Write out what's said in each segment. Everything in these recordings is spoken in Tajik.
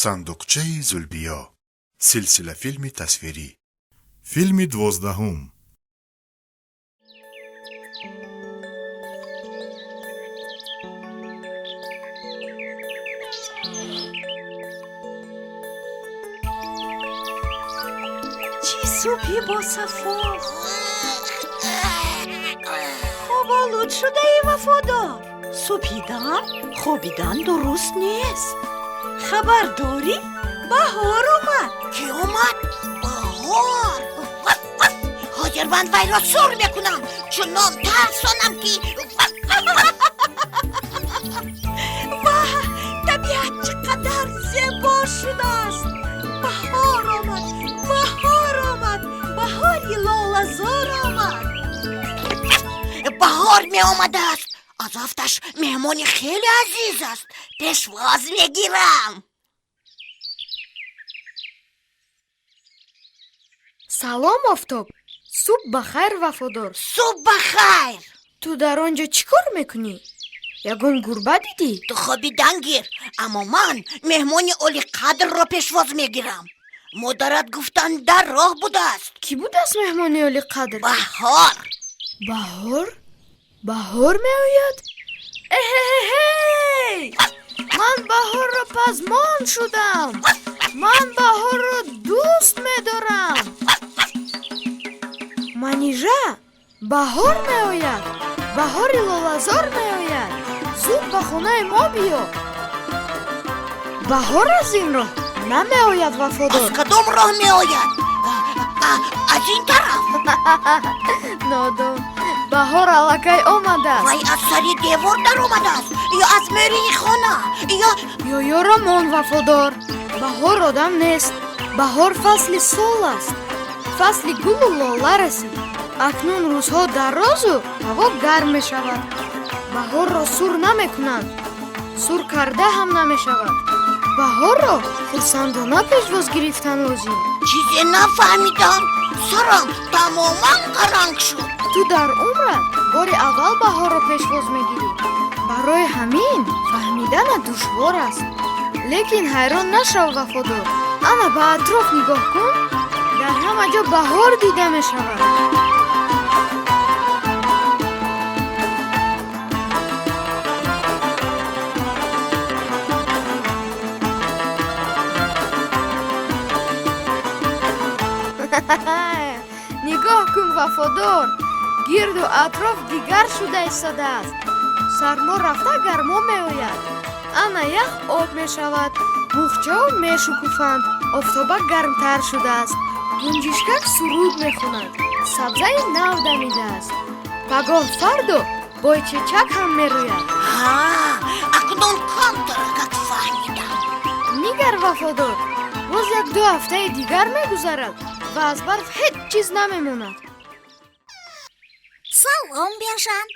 صندوقچه زولبیا، سلسله فیلمی تصویری. فیلم 12. چی صبحی با صفا. خواب آلود شده ای وفادار. صبحیدن خوابیدن درست نیست. خبر داری؟ بهار اومد. کی اومد؟ بهار. حاضر وی را سر بکنم چنان ترسانم که واه، طبیعت چقدر زیبا شده است. بهار آمد، بهار آمد، بهاری لاله‌زار آمد. بهار می آمده است. از افتش مهمانی خیلی عزیز است. پشواز میگیرم. салом офтоб. субҳ бахайр вафодор. صبح بخیر. ту дар он ҷо чӣ кор мекунӣ? ягон гурба дидӣ? تو خوابیدن گیر. اما من مهمانی اولی قدر را پشواز میگیرم. مادرت گفتن در راه بوده است. кӣ будааст меҳмони оли қадр? بهار. баҳор? баҳор меояд? эҳей! ман баҳорро пазмон шудам. ман баҳорро дӯст медорам. манижа, баҳор меояд. баҳори лолазор меояд. зуд ба хонаи мо биё. баҳор аз ин роҳ намеояд вафодор. از کدام راه می آید؟ از این طرف. нодон, баҳор аллакай омадааст. وای از سری دیوار در اومده است یا از میری خانه یا ёёро мон вафодор. баҳор одам нест. баҳор фасли сол аст. фасли гулу лола расид. акнун рӯзҳо дарозу ҳаво гарм мешавад. баҳорро сур намекунанд. сур карда ҳам намешавад. баҳорро хурсандона пешвоз гирифтан лозим. چیزی نفهمیدم. سرم تماما قرنگ شد. ту дар умрат бори аввал баҳорро пешвоз мегирӣ. барои ҳамин фаҳмиданат душвор аст. лекин ҳайрон нашав вафодор. ана ба атроф нигоҳ кун. дар ҳама ҷо баҳор дида мешавад. нигоҳ кун вафодор. гирду атроф дигар шуда истодааст. сармо рафта гармо меояд. ана ях об мешавад. мухчаҳо мешукуфанд. офтоба гармтар шудааст. гунҷишкак суруд мехонад. сабзаи нав дамидааст. пагоҳ фардо бойчечак ҳам мерӯяд. اکنون کم ترکت فهمیدم. нигар вафодор. боз як-ду ҳафтаи дигар мегузарад ва аз барф ҳеҷ чиз намемонад. سلام بیاشن.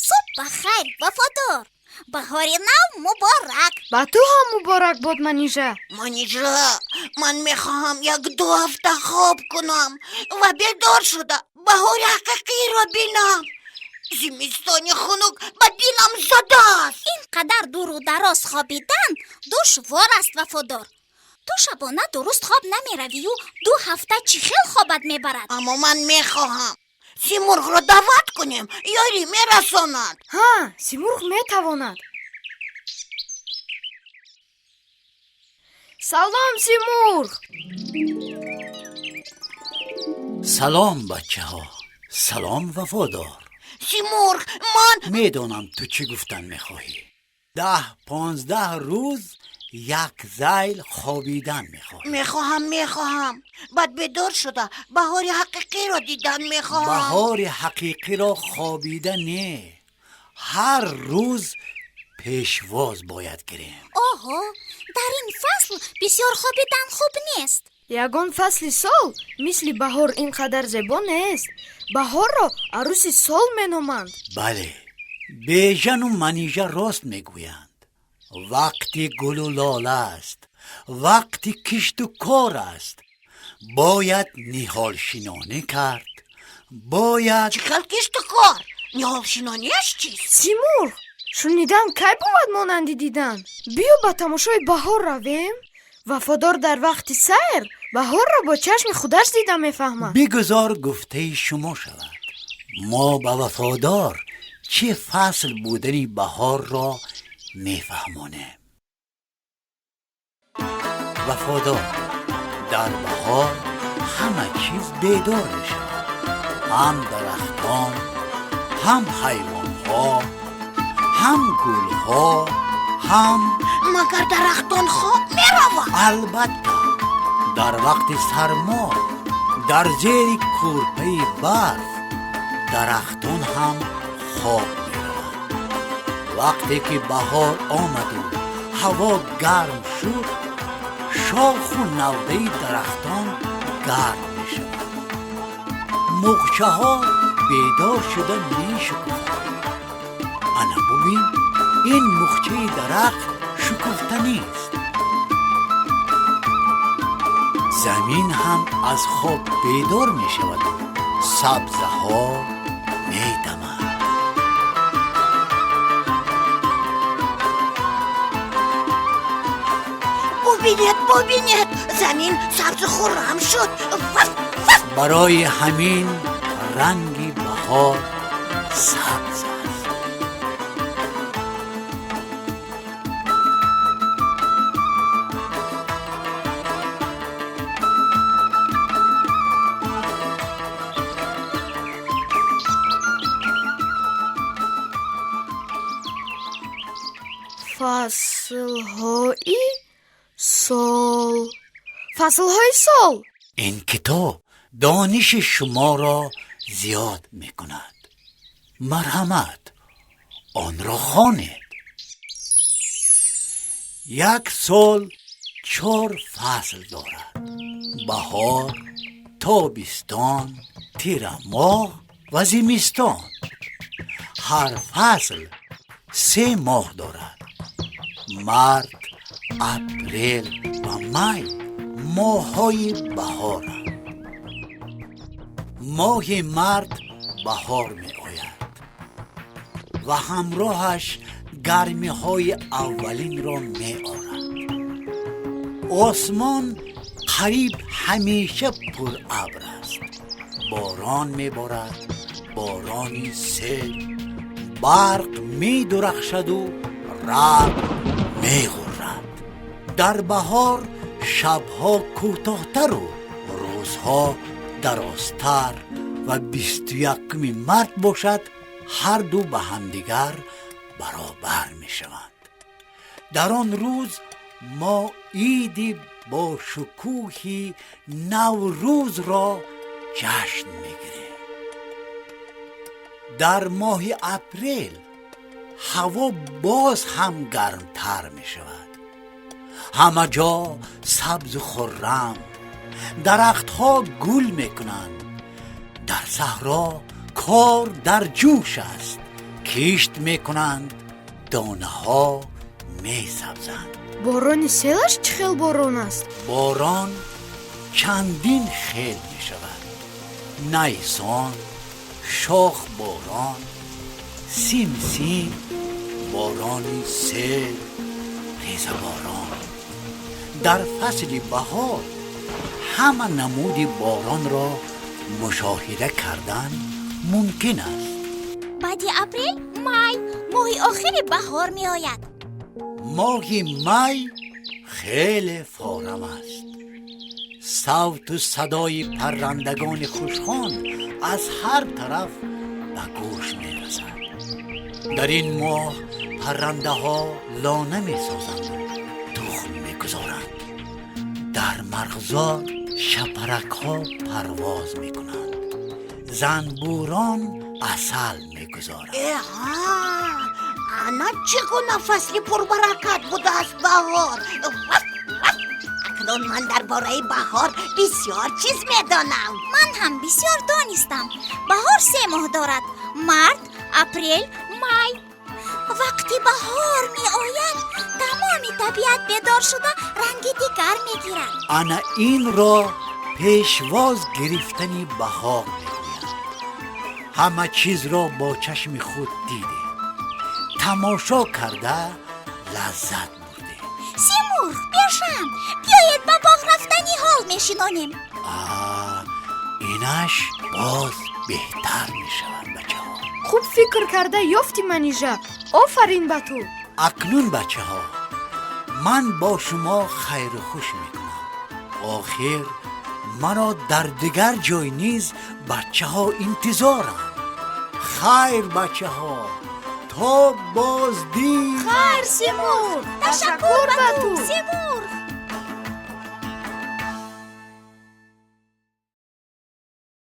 صبح بخیر وفادار. بهار نو مبارک. ба ту ҳам муборак бод манижа. منیجا من میخواهم یک دو هفته خواب کنم و بیدار شده بهار حقیقی را بینم. زمستانی خنک به دلم زده است. اینقدر دور و دراز خوابیدن دشوار است وفادار. تو شبانه درست خواب نمیروی و 2 هفته چی خیل خوابت میبرد. اما من میخواهم سیمرغ را دعوت کنیم یاری میرساند. ҳа, симурғ метавонад. салом симурғ. سلام بچه ها. سلام وفادار. سیمرغ من میدونم تو چی گفتن میخواهی. 10-15 روز یک زیل خوابیدن میخواهم بعد بیدار شده بهار حقیقی را دیدن میخواهم. بهار حقیقی را خوابیدن نه. هر روز پیشواز باید گیریم. اوه در این فصل بسیار خوابیدن خوب نیست. ягон фасли сол мисли баҳор ин қадар зебо нест. баҳорро арӯси сол меноманд. بله بیژن و منیژه راست میگویند. وقتی گل و لاله است. وقتی کشت و کار است. باید نهال شنانی کرد. باید چیکار کشت و کار؟ نهال شنانیش چیست؟ симурғ, шунидам кай бовад монанди дидан. биё ба тамошои баҳор равем. وفادار در وقت سیر بهار را با چشم خودش دیده میفهمد. بگذار گفته شما شود. ما به وفادار چه فصل بودنی بهار را میفهمانیم. وفادار در بهار همه چیز بیدار می شود. هم درختان، هم حیوانها، هم گلها، هم مگر درختان خواب می روند؟ البته در وقت سرما در زیر کورپه برف درختان هم خواب می روند. وقتی که بهار آمد و هوا گرم شد، شاخ و نوده درختان گرم می شود. مغچه ها بیدار شده می شکوفند. انا ببین، این مغچه درخت شکفتنی است. زمین هم از خواب بیدار می شود و سبزه ها می دمند. ببینید زمین سبز خرم شد. برای همین رنگ بهار سبز است. فصلهای سال. این کتاب دانش شما را زیاد می کند. مرحمت، آن را خوانید. یک سال 4 فصل دارد: بهار، تابستان، تیر ماه و زمستان. هر فصل 3 ماه دارد: مارس، اپریل و می ماه‌های بهارند. ماه مارس بهار می آید و همراهش گرمی های اولین را می آرد. آسمان قریب همیشه پر ابر است. باران می بارد، بارانی سیل، برق می درخشد و رعد می غرد. در بهار شبها کوتاه‌تر و روزها درازتر و 21 مارس باشد هر دو به همدیگر برابر می شوند. در آن روز ما عید با شکوهی نوروز را جشن می گیریم. در ماه اپریل هوا باز هم گرمتر می شود. همه جا سبز و خرم، درختها گل می کنند. در صحرا کار در جوش است. کشت می کنند، دانه ها می سبزند. باران سیلش چه خیل باران است؟ باران چندین خیل می شود: نیسان، شاخ باران، سیم، بارانی سیل، ریز باران. در فصل بهار همه نمود باران را مشاهده کردن ممکن است. بعد اپریل می ماه آخر بهار می آید. ماه می خیلی فارم است. صوت و صدای پرندگان خوشخوان از هر طرف به گوش می رسد. در این ماه پرنده ها لانه می سازند و تخم می گذارند. در مرغزار شپرک ها پرواز می کنند. زنبوران عسل می گذارند. انا چگونه فصل پربرکت بوده است بهار. اکنون من درباره بهار بسیار چیز میدانم. من هم بسیار دانستم. بهار 3 ماه دارد: مارس، اپریل، می. وقتی بهار می آید تمام طبیعت بیدار شده رنگ دیگر می گیرد. انا این را پیشواز گرفتنی بهار می گویند. همه چیز را با چشم خود دیده، تماشا کرده، لذت برده. 3 سیمرغ بشم بیایید با باغ رفتنی حال میشینانیم. اینش باز بهتر می شود بچه ها. خوب فکر کرده یافتی منیژه. آفرین به تو. اکنون بچه ها من با شما خیر و خوش می کنم. آخر مرا در دیگر جای نیز بچه ها انتظارم. خیر بچه ها تا بازدید. خیر سیمرغ. تشکر به تو. سیمرغ